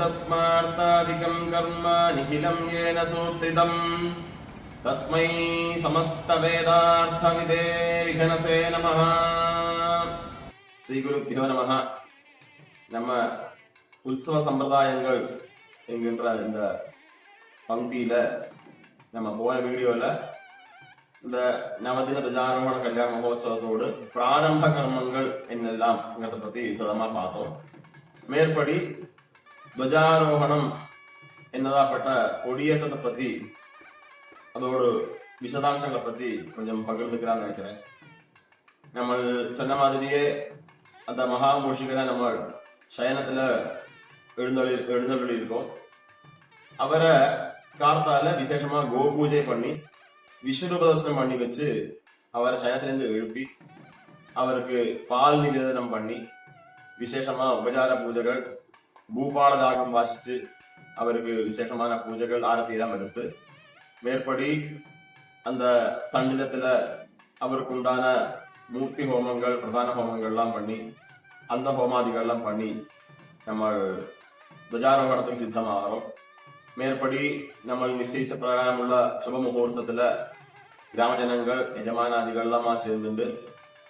तस्मार्तादिकं कर्म निखिलं येन सूत्रितं तस्मै समस्तवेदार्थविदे विघ्नसे नमः. ஸ்ரீகுருப்பியோ நமः. நம்ம உற்சவ சம்பிரதாயங்கள் என்கின்ற இந்த பங்கியில நம்ம போன வீடியோல இந்த நவதின துஜாரோகண கல்யாண மகோத்சவத்தோடு பிராரம்ப கர்மங்கள் என்னெல்லாம்ங்கிறத பத்தி விசதமா பார்த்தோம். மேற்படி துவஜாரோகணம் என்னதாப்பட்ட கொடியேற்றத்தை பத்தி அதோடு விசதாம்சங்களை பத்தி கொஞ்சம் பகிர்ந்துக்கலாம்னு நினைக்கிறேன். நம்ம சொன்ன மாதிரியே அந்த மகாமூஷிகனை நம்ம சயனத்துல எழுந்தொழி இருக்கோம். அவரை கார்த்தால விசேஷமா கோ பூஜை பண்ணி விஸ்வரூபதர்சனம் பண்ணி வச்சு அவரை சயனத்திலிருந்து எழுப்பி அவருக்கு பால் நிவேதனம் பண்ணி விசேஷமா உபச்சார பூஜைகள் பூபால தாகம் வாசிச்சு அவருக்கு விசேஷமான பூஜைகள் ஆரத்தி எல்லாம் எடுத்து மேற்படி அந்த ஸ்தண்டிலத்துல அவருக்கு உண்டான மூர்த்தி ஹோமங்கள் பிரதான ஹோமங்கள்லாம் பண்ணி அந்த ஹோமாதிகள்லாம் பண்ணி நம்ம துவஜாரோகணத்துக்கு சித்தமாகிறோம். மேற்படி நம்ம நிச்சயிச்ச பிரகாரம் உள்ள சுப முகூர்த்தத்துல கிராம ஜனங்கள் எஜமானாதிகள்லாமா சேர்ந்துட்டு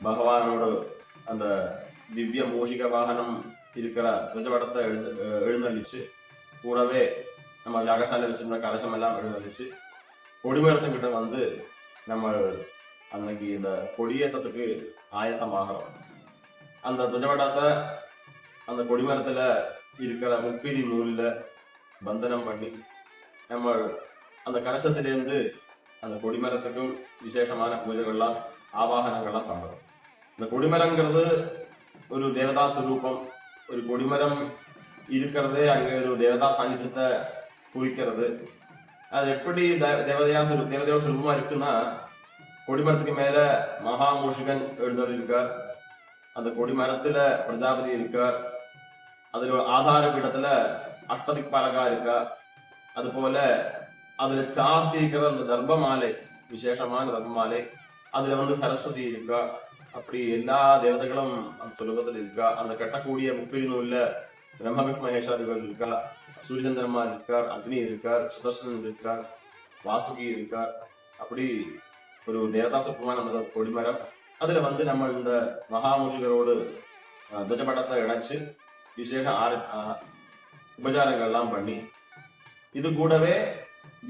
பகவானோட அந்த திவ்ய மூஷிக வாகனம் இருக்கிற துவஜபடத்தை எழுந்தளிச்சு கூடவே நம்ம யாகசாலை வச்சிருந்த கலசம் எல்லாம் எழுந்தளிச்சு கொடிமரத்துக்கிட்ட வந்து நம்ம அன்னைக்கு இந்த கொடியேற்றத்துக்கு ஆயத்தமாகிறோம். அந்த துவஜபடத்தை அந்த கொடிமரத்துல இருக்கிற முப்பிரி நூல்ல பந்தனம் பண்ணி நம்ம அந்த கலசத்திலேருந்து அந்த கொடிமரத்துக்கும் விசேஷமான பூஜைகள்லாம் ஆவாகனங்கள்லாம் பண்றோம். இந்த கொடிமரங்கிறது ஒரு தேவதா சுரூபம். ஒரு கொடிமரம் இருக்கிறதே அங்கே ஒரு தேவதா சாநித்தியத்தை குறிக்கிறது. அது எப்படி தேவதையோட சுரூபமா இருக்குன்னா, கொடிமரத்துக்கு மேல மகாமூஷிகன் எழுந்தருளிருக்கார், அந்த கொடிமரத்துல பிரஜாபதி இருக்கார், அதுல ஆதார பீடத்துல அஷ்டதிக்பாலகா இருக்கா, அது போல அதுல சாத்தி இருக்கிற அந்த தர்பமாலை விசேஷமான தர்பமாலை, அதுல வந்து சரஸ்வதி இருக்கா. அப்படி எல்லா தேவதைகளும் அந்த சுலபத்தில் இருக்கா. அந்த கட்டக்கூடிய முப்பிரி நூல்ல பிரம்ம விஷ்ணு மகேஸ்வரிகள் இருக்கா, சூரியச்சந்திரமா இருக்கார், அக்னி இருக்கார், சுதர்சனன் இருக்கார், வாசுகி இருக்கார். அப்படி ஒரு தேவதா சுத்தமான அந்த கொடிமரம், அதுல வந்து நம்ம இந்த மகாமூஷிகரோடு துவஜபடத்தை இணைச்சு விசேஷ உபச்சாரங்கள்லாம் பண்ணி இது கூடவே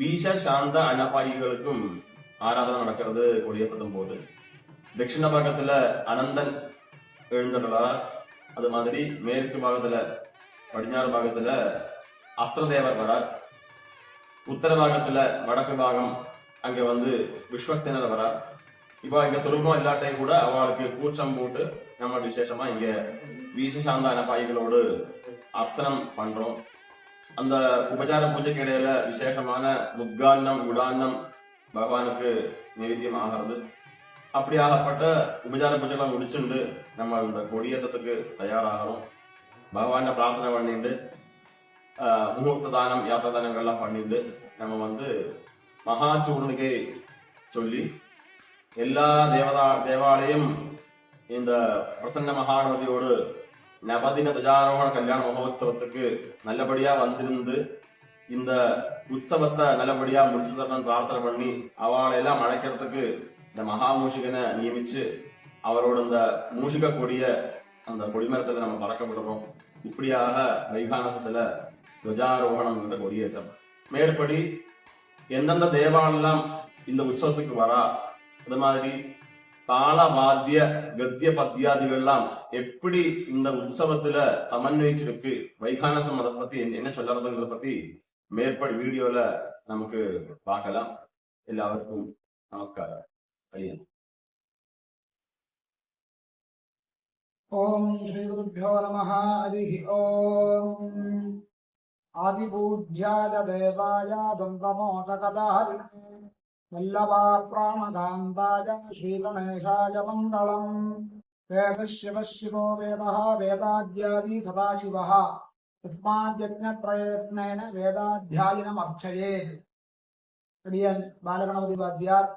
வீச சாந்த அனபாயிகளுக்கும் ஆராதனை நடக்கிறது கொடியேற்றத்தும் போது. தட்சிண பாகத்துல அனந்தன் எழுந்துள்ளார். அது மாதிரி மேற்கு பாகத்துல பதினாறு பாகத்துல அஸ்திரதேவர் வரார். உத்தர பாகத்துல வடக்கு பாகம் அங்க வந்து விஸ்வசேனர் வரார். இப்போ இங்க சுலபம் இல்லாட்டையும் கூட அவளுக்கு கூச்சம் போட்டு நம்ம விசேஷமா இங்க வீசசாந்த அனபாயிகளோடு அர்த்தனம் பண்றோம். அந்த உபச்சார பூஜைக்கு இடையில விசேஷமான முத்கான்னம் குடான்னம் பகவானுக்கு நைவேத்தியம் ஆகிறது. அப்படி ஆகப்பட்ட உபச்சார பூஜைகளை முடிச்சுண்டு நம்ம இந்த கொடியேற்றத்துக்கு தயாராகிறோம். பகவான பிரார்த்தனை பண்ணிட்டு முகூர்த்த தானம் யாத்திரை தானங்கள்லாம் பண்ணிட்டு நம்ம வந்து மகாச்சூர்ணிகை சொல்லி எல்லா தேவாலயம் இந்த பிரசன்ன மகாகணபதியோடு நவதின துவஜாரோகண கல்யாண மகோத்சவத்துக்கு நல்லபடியா வந்திருந்து இந்த உற்சவத்தை நல்லபடியா முடிச்சு தரணும்னு பிரார்த்தனை பண்ணி அவளையெல்லாம் அழைக்கிறதுக்கு இந்த மகாமூஷிகனை நியமிச்சு அவரோட இந்த மூஷிக கொடிய அந்த கொடிமரத்துல நம்ம பறக்க விடுறோம். இப்படியாக வைகானசத்துல துவஜாரோகணம் என்ற கொடியேற்றம். மேற்படி எந்தெந்த தேவாலெல்லாம் இந்த உற்சவத்துக்கு வரா, அது மாதிரி தாள வாத்திய கத்திய பத்தியாதிகள்லாம் எப்படி இந்த உற்சவத்துல சமன்வயிச்சிருக்கு, வைகானசம் அதை பத்தி என்ன சொல்றதுங்கிறத பத்தி மேற்படி வீடியோல நமக்கு பார்க்கலாம். எல்லாருக்கும் நமஸ்காரம். ஓம் ஸ்ரீ குருभ्यो நமः. ஹரி ஓம். ஆதிபூஜ்யாய தேவாய தந்தமோதகதாரிணே வல்லபா பிராணகாந்தாய ஸ்ரீகணேசாய மங்களம். வேதசிவ சிவோ வேதः வேதாத்யாதி சதாசிவः தஸ்மாத்யஜ்ஞ பிரயத்னேன வேதாத்தியாயினம் அர்ச்சயேத். அடியன் பாலகணபதி வாத்தியார்,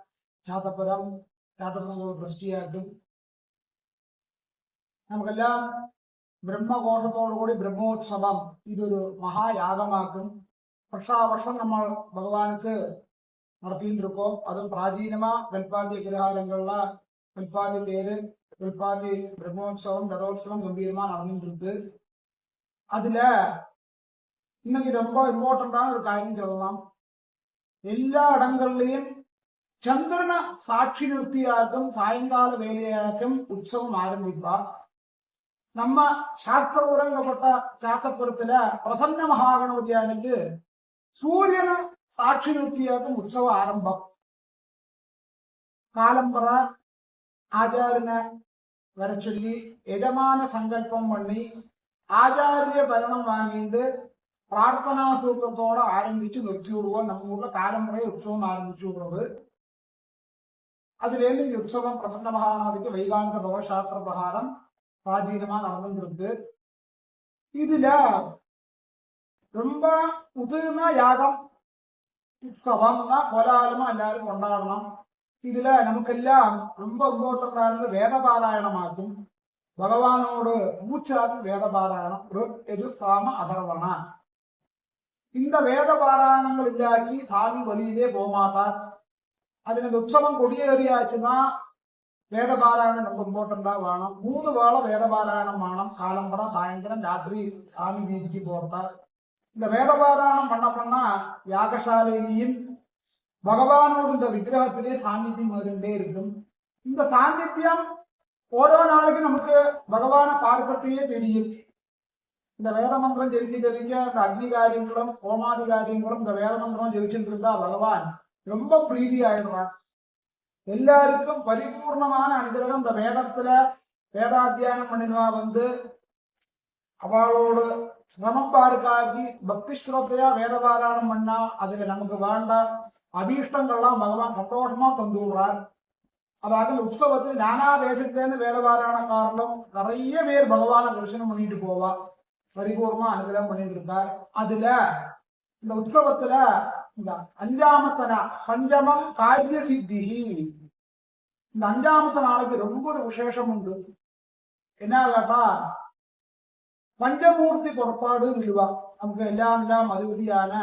சாத்தபுரம் ட்ரஸ்டியா இருக்கும். நமக்கெல்லாம் ബ്രഹ്മഘോഷത്തോടുകൂടി ബ്രഹ്മോത്സവം ഇതൊരു മഹായാഗമാക്കും. വർഷാവർഷം നമ്മൾ பகவானுக்கு நடத்திட்டு இருக்கோம். அதுவும் பிராச்சீனமா கல்பாதி விக்கிரகாலங்கள்ல கல்பாதி தேரு கல்பாதி பிரம்மோற்சவம் ரதோற்சவம் கம்பீரமா நடந்துட்டு இருக்கு. அதுல இன்னைக்கு ரொம்ப இம்பார்ட்டண்டான ஒரு காரியம் சொல்லலாம். எல்லா இடங்கள்லயும் சந்திரனை சாட்சி நிறுத்தியாக்கும் சாயங்கால வேலையாக்கும் உற்சவம் ஆரம்பிப்பா. நம்ம சாஸ்திர உறங்கப்பட்ட சாத்தப்புறத்துல பிரசன்ன மகாகணபதியானுக்கு சூரியனை சாட்சி நிறுத்தியாக்கும் உற்சவ ஆரம்பம். காலம்பர ஆச்சாரியனை வர சொல்லி யஜமான சங்கல்பம் பண்ணி ஆச்சாரிய பரணம் வாங்கிட்டு பிரார்த்தனா சூத்திரத்தோட ஆரம்பிச்சு நிறுத்தி விடுவோம். நம்ம ஊர்ல காலம்பரைய உற்சவம் ஆரம்பிச்சு விடுறது. அதுல இருந்து இந்த உற்சவம் பிரசன்ன மகாகணபதிக்கு வைகாந்த பகவசாஸ்திர பிரகாரம் பிராச்சீனமா நடந்துருக்கு. இதுல ரொம்ப முதிர்ந்த யாகம் உற்சவம்னா கோலாகலமா எல்லாரும் கொண்டாடணும். இதுல நமக்கெல்லாம் ரொம்ப இம்பார்ட்டன்டானது வேத பாராயணமாக்கும். பகவானோடு மூச்சாக்கும் வேத பாராயணம் ஒரு சாம அதர்வனா. இந்த வேத பாராயணங்கள் இல்லாக்கி சாமி வழியிலே போகமாட்டார். அதுல இந்த உற்சவம் கொடியேறியாச்சுன்னா வேத பாராயணம் ரொம்ப இம்பார்ட்டண்டா வேணும். 3 வேளை வேத பாராயணம் வேணும். காலம்பர சாயந்தரம் ராத்திரி சாமி வீதிக்கு போறதா. இந்த வேத பாராயணம் பண்ண யாகசாலையிலையும் பகவானோடு இந்த விக்கிரகத்திலே சாநித்தியம் இருந்தே இருக்கும். இந்த சாநித்தியம் ஓரோ நாளைக்கு நமக்கு பகவானை பார்க்கறதையே தெரியும். இந்த வேத மந்திரம் ஜெயிக்க இந்த அக்னி காரியங்களும் ஹோமாதி காரியங்களும் இந்த வேத மந்திரம் ஜெயிச்சுட்டு இருந்தா பகவான் ரொம்ப பிரீதி ஆயிடுறார். எல்லாருக்கும் பரிபூர்ணமான அனுகிரகம் இந்த வேதத்துல வேதாத்தியானம் பண்ணினா அவளோடு சிரமம் பார்க்காக்கி பக்தி ஸ்ரோத்தையா வேத பாராயணம் பண்ணா அதுல நமக்கு வேண்டாம் அபீஷ்டங்கள்லாம் பகவான் சந்தோஷமா தந்து விடுறார். அதாவது இந்த உற்சவத்தில் நானா தேசத்திலேருந்து வேத பாராயணக்காரர்களும் நிறைய பேர் பகவானை தரிசனம் பண்ணிட்டு போவா. பரிபூர்ணமா அனுகிரகம் பண்ணிட்டு இருக்கார். அதுல இந்த உற்சவத்துல இந்த அஞ்சாமத்தன பஞ்சமம் காரிய சித்தி, இந்த அஞ்சாமத்த நாளைக்கு ரொம்ப ஒரு விசேஷம் உண்டு. என்ன கேட்டா பஞ்சமூர்த்தி புறப்பாடு இல்லவா. நமக்கு எல்லாம் அதிபதியான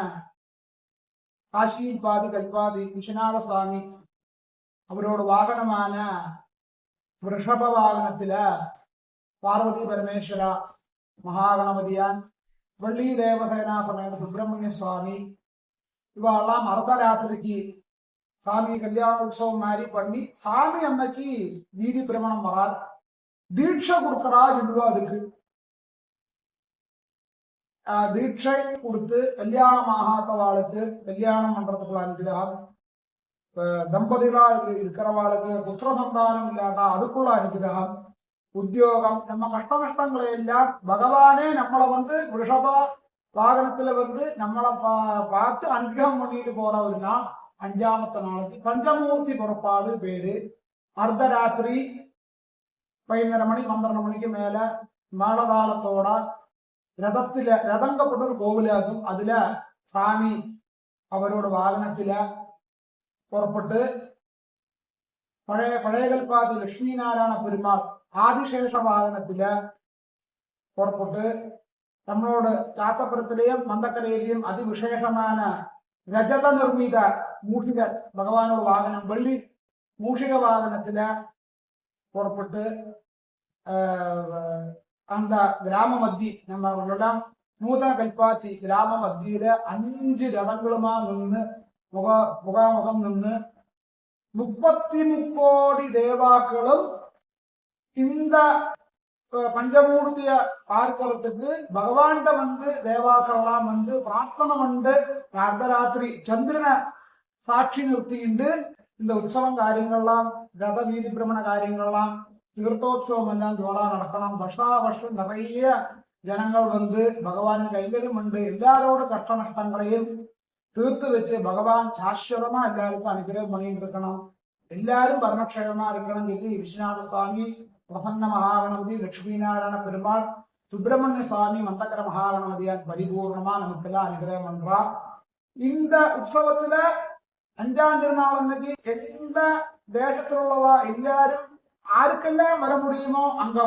காஷி பாதி கல்பாதி விஸ்வநாத சுவாமி அவரோட வாகனமான ரிஷப வாகனத்துல பார்வதி பரமேஸ்வரா மகாகணபதியான் வள்ளி தேவசேனா சமேத சுப்பிரமணிய சுவாமி இவெல்லாம் அர்த்தராத்திரிக்கு சாமி கல்யாண உற்சவம் மாதிரி பண்ணி சாமி அன்னைக்கு வீதி பிரமணம் வரார். தீட்சை கொடுக்கறா சொல்லுவா. அதுக்கு தீட்சை கொடுத்து கல்யாணம் ஆகாதவாளுக்கு கல்யாணம் பண்றதுக்குள்ள அனுகிரகம், தம்பதிகளா இருக்கிறவாளுக்கு புத்திர சந்தானம் இல்லாட்டா அதுக்குள்ள அனுகிரகம், உத்தியோகம், நம்ம கஷ்ட நஷ்டங்களை எல்லாம் பகவானே நம்மளை ரிஷப வாகனத்துல நம்மளை பார்த்து அனுகிரகம் பண்ணிட்டு போறவருன்னா அஞ்சாமத்த நாளைக்கு பஞ்சமூர்த்தி புறப்பாடு பேரு. அர்த்தராத்திரி 11:30 மணி 12 மணிக்கு மேல மேளதாளத்தோட ரதங்கப்பட்ட ஒரு கோவிலாகும். அதுல சாமி அவரோட வாகனத்தில புறப்பட்டு பழைய கல்பாதி லட்சுமி நாராயண பெருமாள் ஆதிசேஷ வாகனத்தில புறப்பட்டு நம்மளோட சாத்தபுரத்திலேயும் மந்தக்கரையிலையும் அதிவிசேஷமான ரஜத நிர்மித மூஷிக பகவானோட வாகனம் வெள்ளி மூஷிக வாகனத்துல புறப்பட்டு அந்த கிராம மத்தி நம்ம நூதன கல்பாத்தி கிராம மத்தியில 5 ரதங்களுமா நின்று முகாமுகம் நின்று 33 கோடி தேவாக்களும் இந்த பஞ்சமூர்த்திய பார்க்கறதுக்கு பகவான்கிட்ட தேவாக்கள்லாம் பிரார்த்தனை அர்த்தராத்திரி சந்திரனை சாட்சி நிறுத்திட்டு இந்த உற்சவம் காரியங்கள்லாம் ரத வீதி பிரமண காரியங்கள்லாம் தீர்த்தோத்சவம் எல்லாம் ஜோரா நடக்கலாம். வருஷம் நிறைய ஜனங்கள் பகவானின் கைகளும் எல்லாரோட கஷ்ட நஷ்டங்களையும் தீர்த்து வச்சு பகவான் சாஸ்வதமா எல்லாருக்கும் அனுகிரகம் பண்ணிட்டு இருக்கணும். எல்லாரும் பரமக்ஷேமமா இருக்கணும் சொல்லி விஸ்வநாத சுவாமி, பிரசன்ன மகாகணபதி, லட்சுமி நாராயண பெருமாள், சுப்பிரமணிய சுவாமி, மந்தக்கர மகாகணபதியார் பரிபூர்ணமா நமக்கெல்லாம் அனுகிரகம் பண்றா. இந்த உற்சவத்துல 5ஆம் திருநாள் அன்னைக்கு எந்த தேசத்துல உள்ளவா எல்லாரும் யாருக்கெல்லாம் வர முடியுமோ அங்க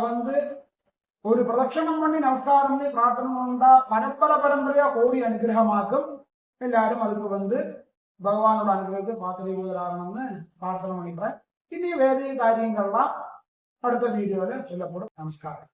ஒரு பிரதட்சணம் பண்ணி நமஸ்காரம் பண்ணி பிரார்த்தனை பண்ணா பரம்பரையா கோடி அனுகிரகமாக்கும். எல்லாரும் அதுக்கு வந்து பகவானோட அனுகிரகத்தை பாத்திரீபூதராகணும்னு பிரார்த்தனை பண்ணிக்கிறேன். இனி வேதிய காரியங்கள்லாம் அடுத்த வீடியோல சொல்லப்படும். நமஸ்காரம்.